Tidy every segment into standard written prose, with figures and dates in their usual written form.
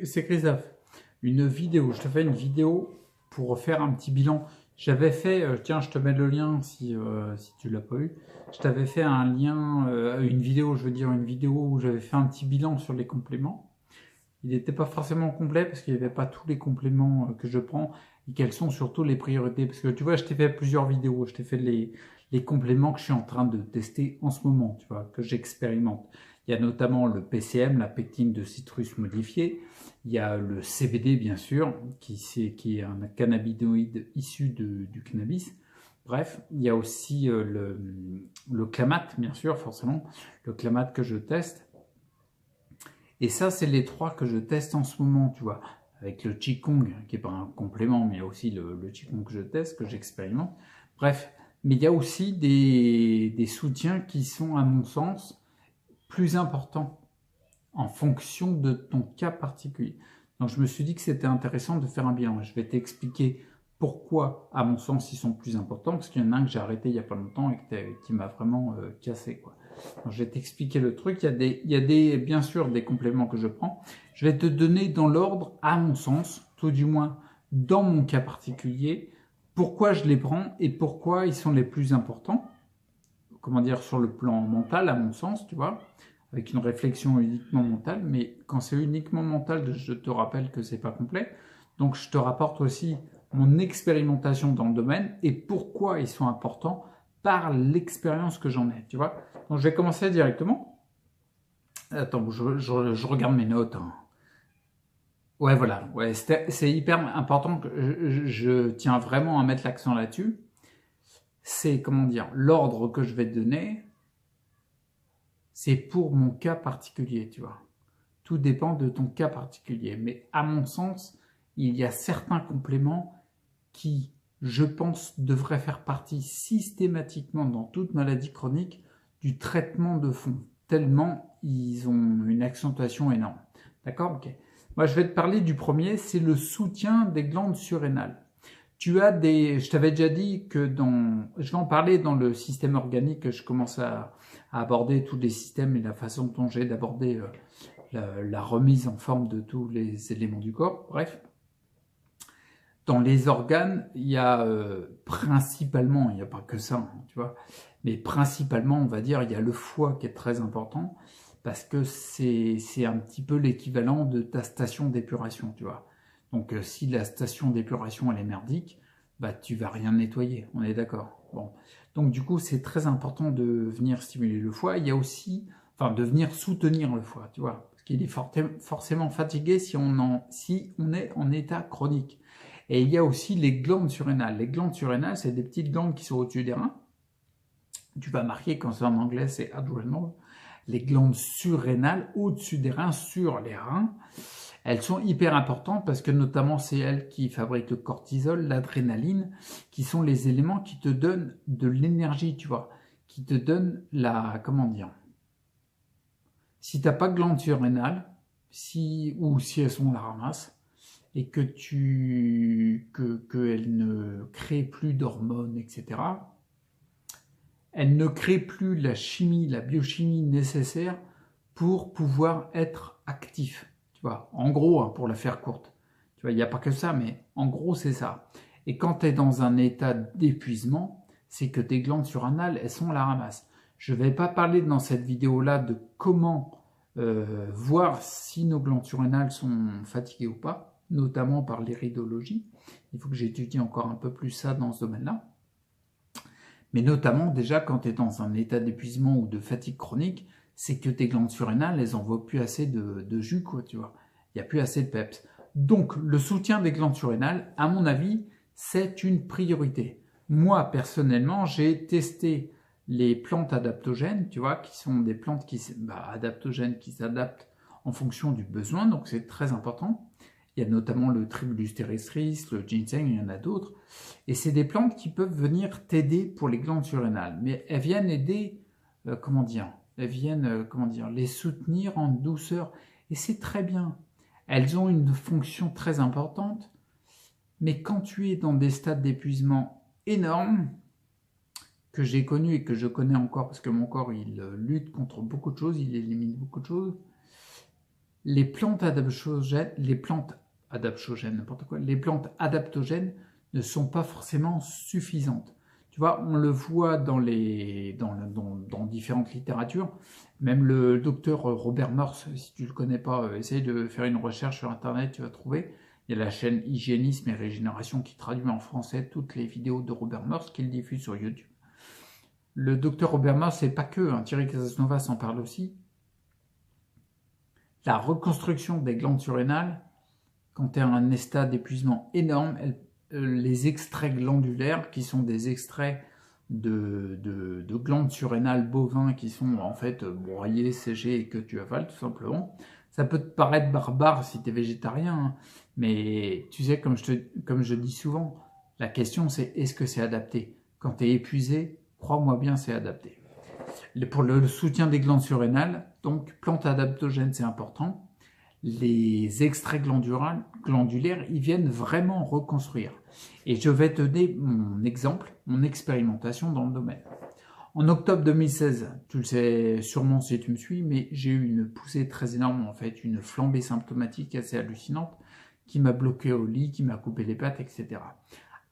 C'est Christophe. Une vidéo, je te fais une vidéo pour faire un petit bilan. J'avais fait, tiens, je te mets le lien si tu l'as pas eu. Je t'avais fait un lien, une vidéo, je veux dire une vidéo où j'avais fait un petit bilan sur les compléments. Il n'était pas forcément complet parce qu'il n'y avait pas tous les compléments que je prends et quelles sont surtout les priorités. Parce que tu vois, je t'ai fait plusieurs vidéos, je t'ai fait les compléments que je suis en train de tester en ce moment, tu vois, que j'expérimente. Il y a notamment le PCM, la pectine de citrus modifiée. Il y a le CBD, bien sûr, qui est un cannabinoïde issu du cannabis. Bref, il y a aussi le Clamat, bien sûr, forcément, le Clamat que je teste. Et ça, c'est les trois que je teste en ce moment, tu vois, avec le Qigong, qui n'est pas un complément, mais il y a aussi le Qigong que je teste, que j'expérimente. Bref, mais il y a aussi des soutiens qui sont, à mon sens, plus importants en fonction de ton cas particulier. Donc je me suis dit que c'était intéressant de faire un bilan. Je vais t'expliquer pourquoi, à mon sens, ils sont plus importants, parce qu'il y en a un que j'ai arrêté il n'y a pas longtemps et qui m'a vraiment cassé, quoi. Alors, je vais t'expliquer le truc. Il y a bien sûr des compléments que je prends. Je vais te donner dans l'ordre, à mon sens, tout du moins dans mon cas particulier, pourquoi je les prends et pourquoi ils sont les plus importants. Comment dire, sur le plan mental, à mon sens, tu vois, avec une réflexion uniquement mentale. Mais quand c'est uniquement mental, je te rappelle que c'est pas complet. Donc, je te rapporte aussi mon expérimentation dans le domaine et pourquoi ils sont importants par l'expérience que j'en ai, tu vois. Donc, je vais commencer directement. Attends, je regarde mes notes, hein. Ouais, voilà. Ouais, c'est hyper important que je tiens vraiment à mettre l'accent là-dessus. C'est, comment dire, l'ordre que je vais te donner, c'est pour mon cas particulier, tu vois. Tout dépend de ton cas particulier. Mais à mon sens, il y a certains compléments qui, je pense, devraient faire partie systématiquement dans toute maladie chronique du traitement de fond, tellement ils ont une accentuation énorme. D'accord? Ok. Moi, je vais te parler du premier, c'est le soutien des glandes surrénales. Je t'avais déjà dit que je vais en parler dans le système organique, je commence à aborder tous les systèmes et la façon dont j'ai d'aborder la remise en forme de tous les éléments du corps. Bref, dans les organes, il y a principalement, il n'y a pas que ça, hein, tu vois, mais principalement, on va dire, il y a le foie qui est très important parce que c'est un petit peu l'équivalent de ta station d'épuration, tu vois. Donc, si la station d'épuration elle est merdique, bah tu vas rien nettoyer, on est d'accord. Bon, donc du coup, c'est très important de venir stimuler le foie. Il y a aussi, enfin, de venir soutenir le foie, tu vois, parce qu'il est forcément fatigué si on est en état chronique. Et il y a aussi les glandes surrénales. Les glandes surrénales, c'est des petites glandes qui sont au-dessus des reins. Tu vas marquer, quand c'est en anglais, c'est adrenal. Les glandes surrénales, au-dessus des reins, sur les reins, elles sont hyper importantes parce que notamment c'est elles qui fabriquent le cortisol, l'adrénaline, qui sont les éléments qui te donnent de l'énergie, tu vois, qui te donnent comment dire, si tu n'as pas de glandes surrénales, ou si elles sont la ramasse, et qu'elle ne crée plus d'hormones, etc., elle ne crée plus la chimie, la biochimie nécessaire pour pouvoir être actif. Tu vois, en gros, hein, pour la faire courte. Tu vois, il n'y a pas que ça, mais en gros, c'est ça. Et quand tu es dans un état d'épuisement, c'est que tes glandes surrénales, elles sont à la ramasse. Je ne vais pas parler dans cette vidéo-là de comment voir si nos glandes surrénales sont fatiguées ou pas, notamment par l'iridologie. Il faut que j'étudie encore un peu plus ça dans ce domaine-là. Mais notamment, déjà, quand tu es dans un état d'épuisement ou de fatigue chronique, c'est que tes glandes surrénales, elles n'envoient plus assez de jus, quoi, tu vois. Il n'y a plus assez de peps. Donc, le soutien des glandes surrénales, à mon avis, c'est une priorité. Moi, personnellement, j'ai testé les plantes adaptogènes, tu vois, qui sont des plantes adaptogènes qui s'adaptent en fonction du besoin, donc c'est très important. Il y a notamment le Tribulus terrestris, le ginseng, il y en a d'autres. Et c'est des plantes qui peuvent venir t'aider pour les glandes surrénales. Mais elles viennent aider, les soutenir en douceur. Et c'est très bien. Elles ont une fonction très importante. Mais quand tu es dans des stades d'épuisement énormes, que j'ai connus et que je connais encore, parce que mon corps, il lutte contre beaucoup de choses, il élimine beaucoup de choses, les plantes adaptogènes, n'importe quoi, les plantes adaptogènes ne sont pas forcément suffisantes. Tu vois, on le voit dans différentes littératures. Même le docteur Robert Morse, si tu ne le connais pas, essaye de faire une recherche sur Internet, tu vas trouver. Il y a la chaîne Hygiénisme et Régénération qui traduit en français toutes les vidéos de Robert Morse qu'il diffuse sur YouTube. Le docteur Robert Morse, c'est pas que, hein, Thierry Casanova s'en parle aussi. La reconstruction des glandes surrénales, quand tu as un état d'épuisement énorme, les extraits glandulaires, qui sont des extraits de glandes surrénales bovins qui sont en fait broyés, séchés et que tu avales tout simplement. Ça peut te paraître barbare si tu es végétarien, hein, mais tu sais, comme je dis souvent, la question c'est est-ce que c'est adapté? Quand tu es épuisé, crois-moi bien, c'est adapté. Pour le soutien des glandes surrénales, donc plantes adaptogènes, c'est important. Les extraits glandulaires, ils viennent vraiment reconstruire. Et je vais te donner mon exemple, mon expérimentation dans le domaine. En octobre 2016, tu le sais sûrement si tu me suis, mais j'ai eu une poussée très énorme, en fait, une flambée symptomatique assez hallucinante qui m'a bloqué au lit, qui m'a coupé les pattes, etc.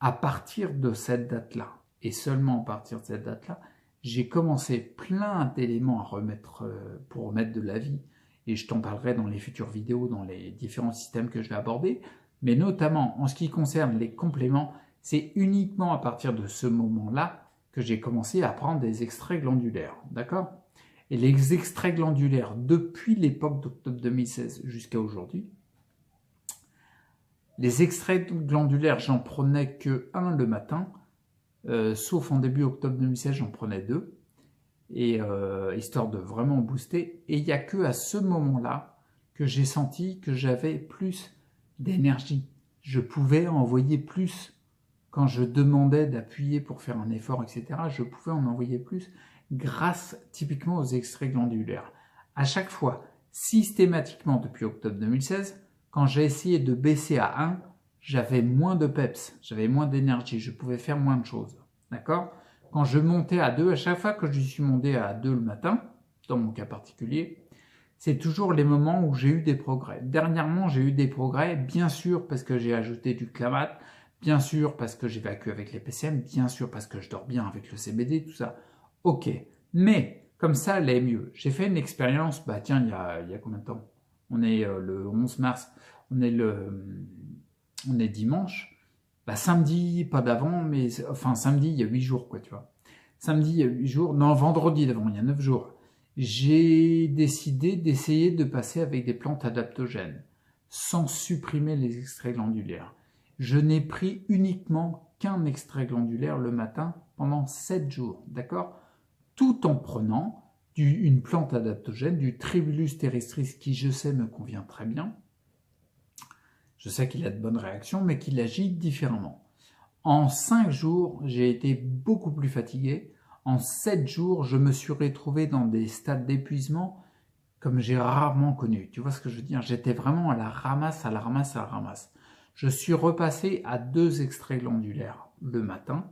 À partir de cette date-là, et seulement à partir de cette date-là, j'ai commencé plein d'éléments à remettre pour remettre de la vie, et je t'en parlerai dans les futures vidéos, dans les différents systèmes que je vais aborder, mais notamment en ce qui concerne les compléments, c'est uniquement à partir de ce moment-là que j'ai commencé à prendre des extraits glandulaires, d'accord? Et les extraits glandulaires, depuis l'époque d'octobre 2016 jusqu'à aujourd'hui, les extraits glandulaires, j'en prenais que un le matin, sauf en début octobre 2016, j'en prenais 2, et histoire de vraiment booster. Et il n'y a que à ce moment-là que j'ai senti que j'avais plus d'énergie. Je pouvais envoyer plus quand je demandais d'appuyer pour faire un effort, etc. Je pouvais en envoyer plus grâce typiquement aux extraits glandulaires. À chaque fois, systématiquement depuis octobre 2016, quand j'ai essayé de baisser à 1, j'avais moins de peps, j'avais moins d'énergie, je pouvais faire moins de choses. D'accord? Quand je montais à 2, à chaque fois que je suis monté à 2 le matin, dans mon cas particulier, c'est toujours les moments où j'ai eu des progrès. Dernièrement, j'ai eu des progrès, bien sûr parce que j'ai ajouté du Clamat, bien sûr parce que j'évacue avec les PCM, bien sûr parce que je dors bien avec le CBD, tout ça. Ok, mais comme ça, allait mieux. J'ai fait une expérience, bah tiens, il y a combien de temps? On est le 11 mars, on est dimanche. Bah, samedi, pas d'avant, mais enfin samedi, il y a 8 jours, quoi, tu vois. Samedi, il y a 8 jours, non, vendredi d'avant, il y a 9 jours. J'ai décidé d'essayer de passer avec des plantes adaptogènes, sans supprimer les extraits glandulaires. Je n'ai pris uniquement qu'un extrait glandulaire le matin pendant 7 jours, d'accord? Tout en prenant une plante adaptogène, du Tribulus terrestris, qui je sais me convient très bien. Je sais qu'il a de bonnes réactions, mais qu'il agit différemment. En 5 jours, j'ai été beaucoup plus fatigué. En 7 jours, je me suis retrouvé dans des stades d'épuisement comme j'ai rarement connu. Tu vois ce que je veux dire? J'étais vraiment à la ramasse, à la ramasse, à la ramasse. Je suis repassé à 2 extraits glandulaires le matin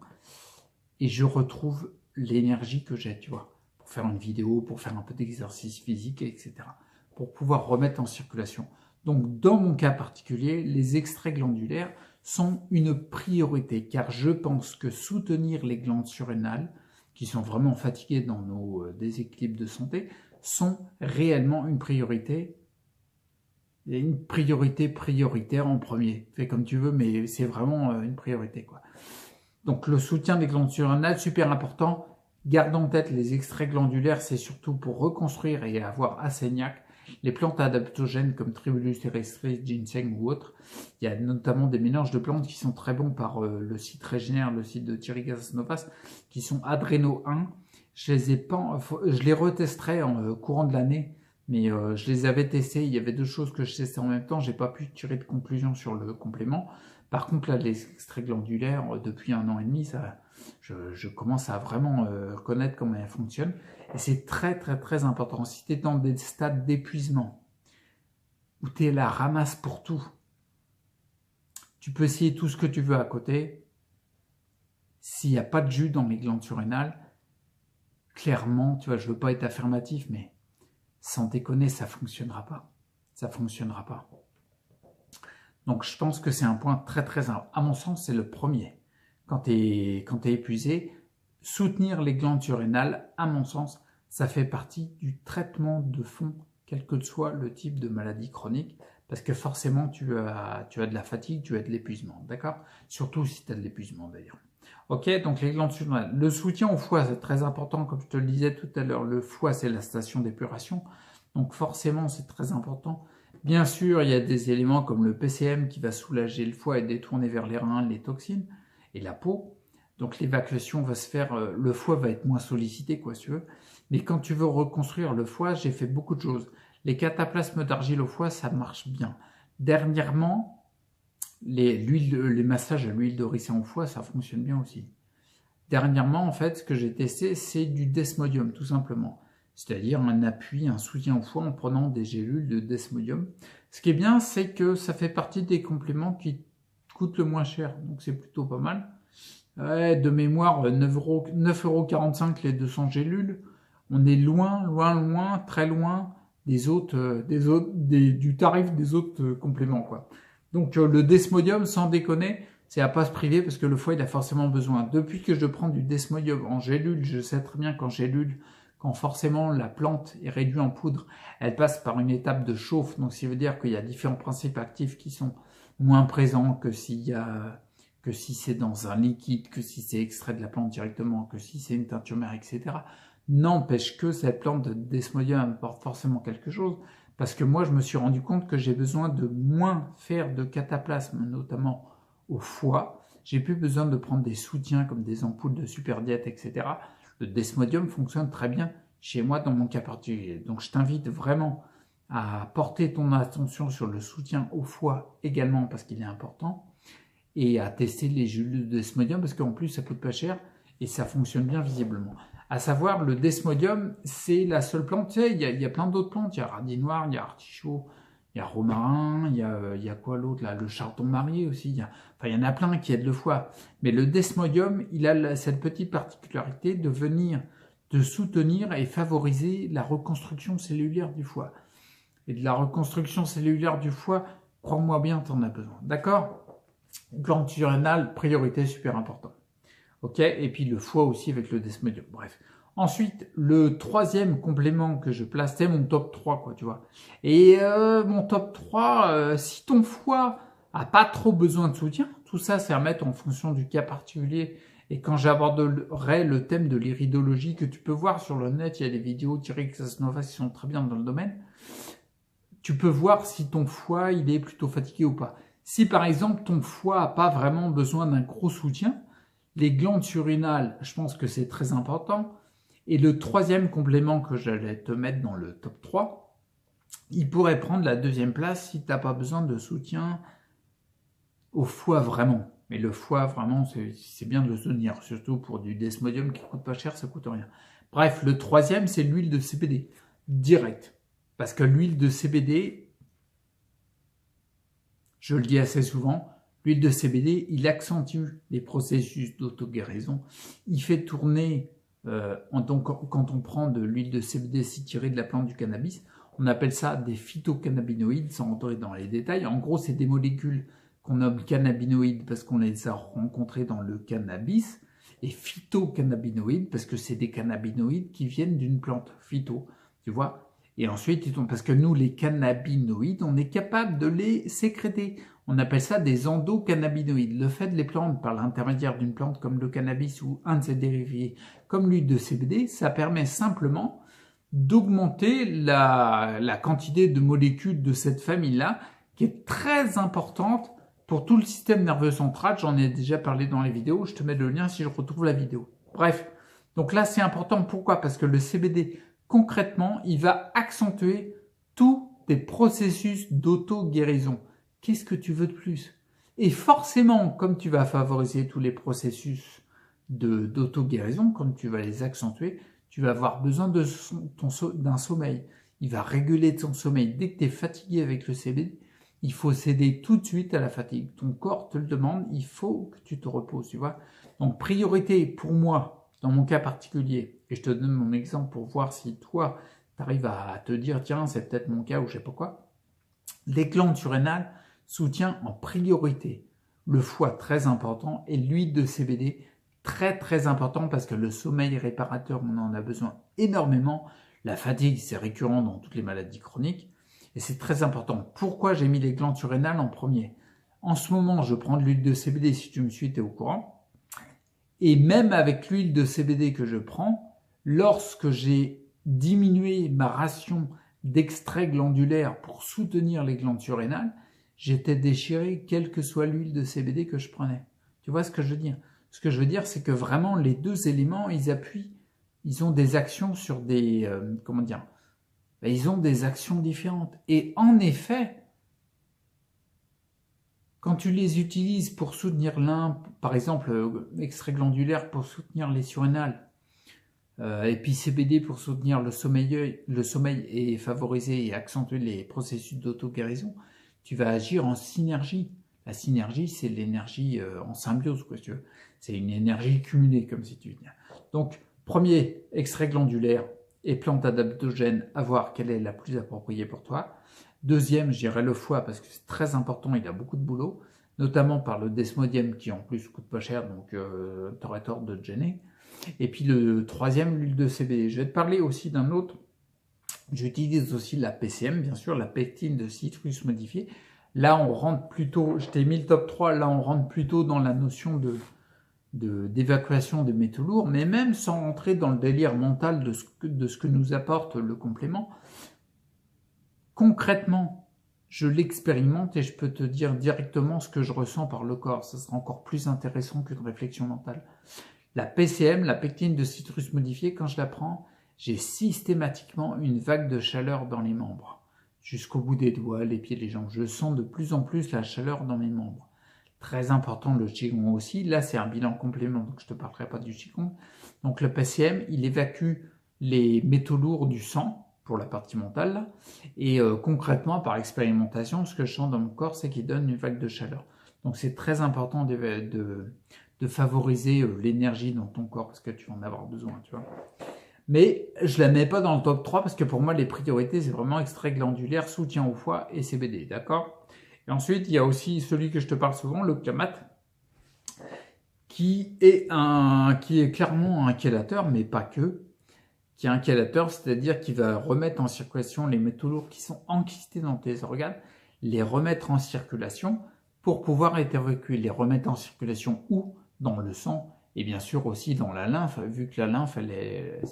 et je retrouve l'énergie que j'ai, tu vois, pour faire une vidéo, pour faire un peu d'exercice physique, etc. Pour pouvoir remettre en circulation. Donc, dans mon cas particulier, les extraits glandulaires sont une priorité, car je pense que soutenir les glandes surrénales, qui sont vraiment fatiguées dans nos déséquilibres de santé, sont réellement une priorité. Et une priorité prioritaire en premier. Fais comme tu veux, mais c'est vraiment une priorité, quoi. Donc, le soutien des glandes surrénales, super important. Garde en tête, les extraits glandulaires, c'est surtout pour reconstruire et avoir Asséniac. Les plantes adaptogènes comme Tribulus terrestris, ginseng ou autres. Il y a notamment des mélanges de plantes qui sont très bons par le site Régénère, le site de Thierry Casanova, qui sont Adreno 1. Je les retesterai en courant de l'année, mais je les avais testés. Il y avait 2 choses que je testais en même temps. J'ai pas pu tirer de conclusion sur le complément. Par contre, là, les extraits glandulaires, depuis 1 an et demi, je commence à vraiment connaître comment elles fonctionnent. Et c'est très, très, très important. Si tu es dans des stades d'épuisement, où tu es la ramasse pour tout, tu peux essayer tout ce que tu veux à côté. S'il n'y a pas de jus dans les glandes surrénales, clairement, tu vois, je ne veux pas être affirmatif, mais sans déconner, ça ne fonctionnera pas. ça ne fonctionnera pas. Donc, je pense que c'est un point très très important. À mon sens, c'est le premier. Quand tu es épuisé, soutenir les glandes surrénales, à mon sens, ça fait partie du traitement de fond, quel que soit le type de maladie chronique, parce que forcément, tu as de la fatigue, tu as de l'épuisement, d'accord? Surtout si tu as de l'épuisement d'ailleurs. Ok, donc les glandes surrénales. Le soutien au foie, c'est très important, comme je te le disais tout à l'heure, le foie, c'est la station d'épuration, donc forcément, c'est très important. Bien sûr, il y a des éléments comme le PCM qui va soulager le foie et détourner vers les reins les toxines et la peau. Donc l'évacuation va se faire, le foie va être moins sollicité, quoi, si tu veux. Mais quand tu veux reconstruire le foie, j'ai fait beaucoup de choses. Les cataplasmes d'argile au foie, ça marche bien. Dernièrement, les massages à l'huile de ricin au foie, ça fonctionne bien aussi. Dernièrement, en fait, ce que j'ai testé, c'est du desmodium, tout simplement. C'est-à-dire un appui, un soutien au foie en prenant des gélules de desmodium. Ce qui est bien, c'est que ça fait partie des compléments qui coûtent le moins cher. Donc c'est plutôt pas mal. Ouais, de mémoire, 9,45 € les 200 gélules. On est loin, très loin du tarif des autres compléments, quoi. Donc le desmodium, sans déconner, c'est à pas se priver parce que le foie il a forcément besoin. Depuis que je prends du desmodium en gélule, je sais très bien qu'en gélule, quand forcément la plante est réduite en poudre, elle passe par une étape de chauffe. Donc ça veut dire qu'il y a différents principes actifs qui sont moins présents que si c'est dans un liquide, que si c'est extrait de la plante directement, que si c'est une teinture mère, etc. N'empêche que cette plante de desmodium apporte forcément quelque chose. Parce que moi, je me suis rendu compte que j'ai besoin de moins faire de cataplasme, notamment au foie. J'ai plus besoin de prendre des soutiens comme des ampoules de superdiète, etc. Le desmodium fonctionne très bien chez moi dans mon cas particulier. Donc je t'invite vraiment à porter ton attention sur le soutien au foie également parce qu'il est important et à tester les gélules de desmodium parce qu'en plus ça coûte pas cher et ça fonctionne bien visiblement. À savoir, le desmodium, c'est la seule plante. Tu sais, il y a plein d'autres plantes. Il y a radis noir, il y a artichaut, il y a romarin, il y a quoi l'autre là, le chardon marié aussi. Il y en a plein qui aident le foie. Mais le desmodium, il a cette petite particularité de venir de soutenir et favoriser la reconstruction cellulaire du foie. Et de la reconstruction cellulaire du foie, crois-moi bien, tu en as besoin. D'accord? Glande surrénale, priorité super importante. Ok, et puis le foie aussi avec le desmodium. Bref. Ensuite, le troisième complément que je place, c'est mon top 3, quoi, tu vois. Et mon top 3, si ton foie a pas trop besoin de soutien, tout ça, c'est à mettre en fonction du cas particulier. Et quand j'aborderai le thème de l'iridologie que tu peux voir sur le net, il y a des vidéos d'Eric Sasnova qui sont très bien dans le domaine. Tu peux voir si ton foie, il est plutôt fatigué ou pas. Si par exemple, ton foie a pas vraiment besoin d'un gros soutien, les glandes surrénales, je pense que c'est très important. Et le troisième complément que j'allais te mettre dans le top 3, il pourrait prendre la deuxième place si tu n'as pas besoin de soutien au foie vraiment. Mais le foie vraiment, c'est bien de le soutenir, surtout pour du desmodium qui coûte pas cher, ça coûte rien. Bref, le troisième, c'est l'huile de CBD, direct. Parce que l'huile de CBD, je le dis assez souvent, l'huile de CBD, il accentue les processus d'auto-guérison. Il fait tourner, donc quand on prend de l'huile de CBD tirée de la plante du cannabis, on appelle ça des phytocannabinoïdes, sans rentrer dans les détails. En gros, c'est des molécules qu'on nomme cannabinoïdes parce qu'on les a rencontrées dans le cannabis, et phytocannabinoïdes parce que c'est des cannabinoïdes qui viennent d'une plante, phyto, tu vois. Et ensuite, parce que nous, les cannabinoïdes, on est capable de les sécréter. On appelle ça des endocannabinoïdes. Le fait de les prendre par l'intermédiaire d'une plante comme le cannabis ou un de ses dérivés, comme l'huile de CBD, ça permet simplement d'augmenter la quantité de molécules de cette famille-là, qui est très importante pour tout le système nerveux central. J'en ai déjà parlé dans les vidéos. Je te mets le lien si je retrouve la vidéo. Bref, donc là, c'est important. Pourquoi? Parce que le CBD, concrètement, il va accentuer tous tes processus d'auto-guérison. Qu'est-ce que tu veux de plus? Et forcément, comme tu vas favoriser tous les processus d'auto-guérison, comme tu vas les accentuer, tu vas avoir besoin d'un sommeil. Il va réguler ton sommeil. Dès que tu es fatigué avec le CBD, il faut céder tout de suite à la fatigue. Ton corps te le demande, il faut que tu te reposes, tu vois. Donc, priorité pour moi, dans mon cas particulier, et je te donne mon exemple pour voir si toi, tu arrives à te dire, tiens, c'est peut-être mon cas ou je sais pas quoi. Les glandes surrénales soutient en priorité le foie, très important, et l'huile de CBD, très très important parce que le sommeil réparateur, on en a besoin énormément. La fatigue, c'est récurrent dans toutes les maladies chroniques et c'est très important. Pourquoi j'ai mis les glandes surrénales en premier? En ce moment, je prends de l'huile de CBD, si tu me suis, tu es au courant. Et même avec l'huile de CBD que je prends, lorsque j'ai diminué ma ration d'extrait glandulaire pour soutenir les glandes surrénales, j'étais déchiré quelle que soit l'huile de CBD que je prenais. Tu vois ce que je veux dire? Ce que je veux dire, c'est que vraiment les deux éléments, ils appuient, ils ont des actions sur des, comment dire, ils ont des actions différentes. Et en effet, quand tu les utilises pour soutenir l'un, par exemple, extrait glandulaire pour soutenir les surrénales, et puis CBD pour soutenir le sommeil et favoriser et accentuer les processus d'auto-guérison, tu vas agir en synergie. La synergie, c'est l'énergie en symbiose, quoi, si tu veux. C'est une énergie cumulée, comme si tu veux dire. Donc, premier, extrait glandulaire et plante adaptogène, à voir quelle est la plus appropriée pour toi. Deuxième, je dirais le foie, parce que c'est très important, il a beaucoup de boulot, notamment par le desmodium, qui en plus coûte pas cher, donc t'aurais tort de te gêner. Et puis le troisième, l'huile de CBD. Je vais te parler aussi d'un autre. J'utilise aussi la PCM, bien sûr, la pectine de citrus modifiée. Là, on rentre plutôt, je t'ai mis le top 3, là, on rentre plutôt dans la notion d'évacuation des métaux lourds, mais même sans rentrer dans le délire mental de ce que nous apporte le complément. Concrètement, je l'expérimente et je peux te dire directement ce que je ressens par le corps. Ça sera encore plus intéressant qu'une réflexion mentale. La PCM, la pectine de citrus modifiée, quand je la prends, j'ai systématiquement une vague de chaleur dans les membres. Jusqu'au bout des doigts, les pieds, les jambes. Je sens de plus en plus la chaleur dans mes membres. Très important, le Qigong aussi. Là, c'est un bilan complément, donc je ne te parlerai pas du Qigong. Donc le PCM, il évacue les métaux lourds du sang, pour la partie mentale. Là. Et concrètement, par expérimentation, ce que je sens dans mon corps, c'est qu'il donne une vague de chaleur. Donc c'est très important de favoriser l'énergie dans ton corps parce que tu vas en avoir besoin, tu vois. Mais je la mets pas dans le top 3 parce que pour moi, les priorités, c'est vraiment extrait glandulaire, soutien au foie et CBD, d'accord? Et ensuite, il y a aussi celui que je te parle souvent, le clamate, qui est clairement un chélateur, mais pas que, qui est un chélateur, c'est-à-dire qui va remettre en circulation les métaux lourds qui sont enquistés dans tes organes, les remettre en circulation pour pouvoir être évacués, les remettre en circulation où? Dans le sang et bien sûr aussi dans la lymphe, vu que la lymphe,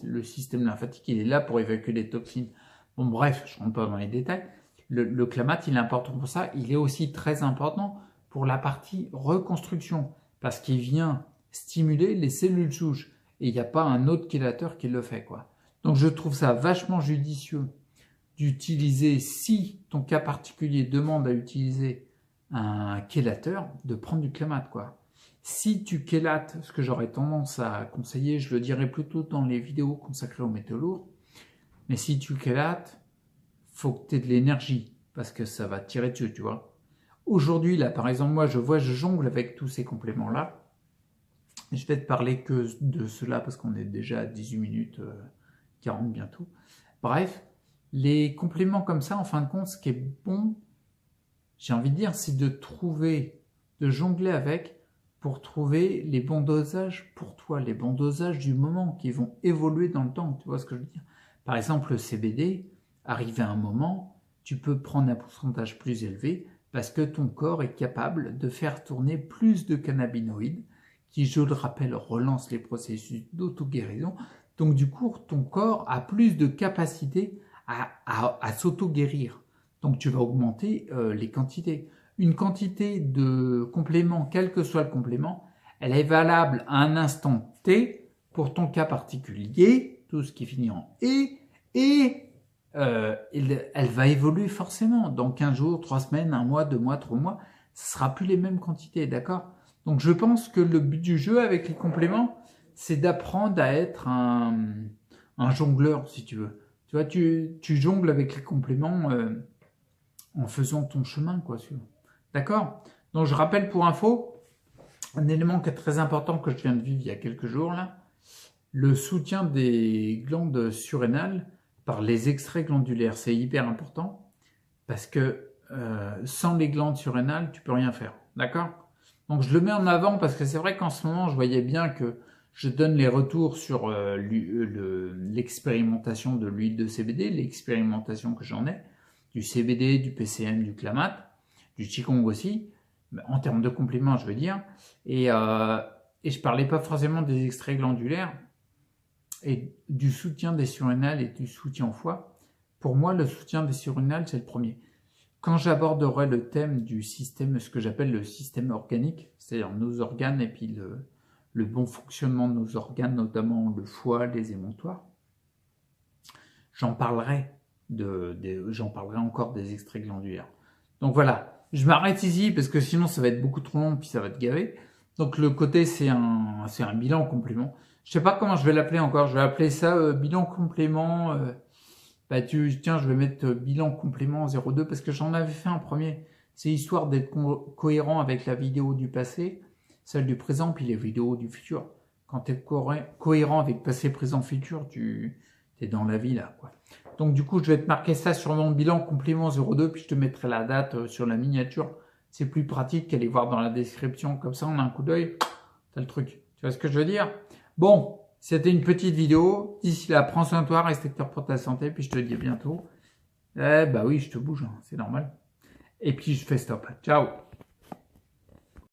le système lymphatique, il est là pour évacuer les toxines. Bon bref, je ne rentre pas dans les détails. Le clamate, il est important pour ça. Il est aussi très important pour la partie reconstruction parce qu'il vient stimuler les cellules souches et il n'y a pas un autre chélateur qui le fait, quoi. Donc je trouve ça vachement judicieux d'utiliser, si ton cas particulier demande à utiliser un chélateur, de prendre du clamate, quoi. Si tu chélates, ce que j'aurais tendance à conseiller, je le dirais plutôt dans les vidéos consacrées aux métaux lourds, mais si tu chélates, faut que tu aies de l'énergie, parce que ça va te tirer dessus, tu vois. Aujourd'hui, là, par exemple, moi, je jongle avec tous ces compléments-là. Je vais te parler que de cela, parce qu'on est déjà à 18 minutes 40 bientôt. Bref, les compléments comme ça, en fin de compte, ce qui est bon, j'ai envie de dire, c'est de jongler avec pour trouver les bons dosages pour toi, les bons dosages du moment qui vont évoluer dans le temps. Tu vois ce que je veux dire? Par exemple, le CBD, arrivé à un moment, tu peux prendre un pourcentage plus élevé parce que ton corps est capable de faire tourner plus de cannabinoïdes qui, je le rappelle, relancent les processus d'auto-guérison. Donc du coup, ton corps a plus de capacité à s'auto-guérir. Donc tu vas augmenter les quantités. Une quantité de complément, quel que soit le complément, elle est valable à un instant T pour ton cas particulier, tout ce qui finit en et elle va évoluer forcément. Dans 15 jours, 3 semaines, 1 mois, 2 mois, 3 mois, ce ne sera plus les mêmes quantités, d'accord? Donc je pense que le but du jeu avec les compléments, c'est d'apprendre à être un jongleur, si tu veux. Tu vois, tu jongles avec les compléments en faisant ton chemin, quoi. D'accord? Donc je rappelle pour info, un élément qui est très important que je viens de vivre il y a quelques jours, là, le soutien des glandes surrénales par les extraits glandulaires. C'est hyper important parce que sans les glandes surrénales, tu peux rien faire. D'accord? Donc je le mets en avant parce que c'est vrai qu'en ce moment, je voyais bien que je donne les retours sur l'expérimentation de l'huile de CBD, l'expérimentation que j'en ai, du CBD, du PCM, du Clamat, du Qigong aussi, en termes de compléments, je veux dire. Et je parlais pas forcément des extraits glandulaires et du soutien des surrénales et du soutien au foie. Pour moi, le soutien des surrénales, c'est le premier. Quand j'aborderai le thème du système, ce que j'appelle le système organique, c'est-à-dire nos organes et puis le bon fonctionnement de nos organes, notamment le foie, les émonctoires, j'en parlerai encore des extraits glandulaires. Donc voilà, je m'arrête ici parce que sinon ça va être beaucoup trop long puis ça va te gaver. Donc le côté c'est un bilan complément. Je sais pas comment je vais l'appeler encore. Je vais appeler ça bilan complément. Tiens, je vais mettre bilan complément 02 parce que j'en avais fait un premier. C'est histoire d'être cohérent avec la vidéo du passé, celle du présent, puis les vidéos du futur. Quand tu es cohérent avec passé, présent, futur, tu es dans la vie là, quoi. Donc du coup, je vais te marquer ça sur mon bilan complément 02, puis je te mettrai la date sur la miniature. C'est plus pratique qu'aller voir dans la description. Comme ça, on a un coup d'œil. T'as le truc. Tu vois ce que je veux dire? Bon. C'était une petite vidéo. D'ici là, prends soin de toi, respecteur pour ta santé, puis je te dis à bientôt. Bah oui, je te bouge, hein, c'est normal. Et puis je fais stop. Ciao.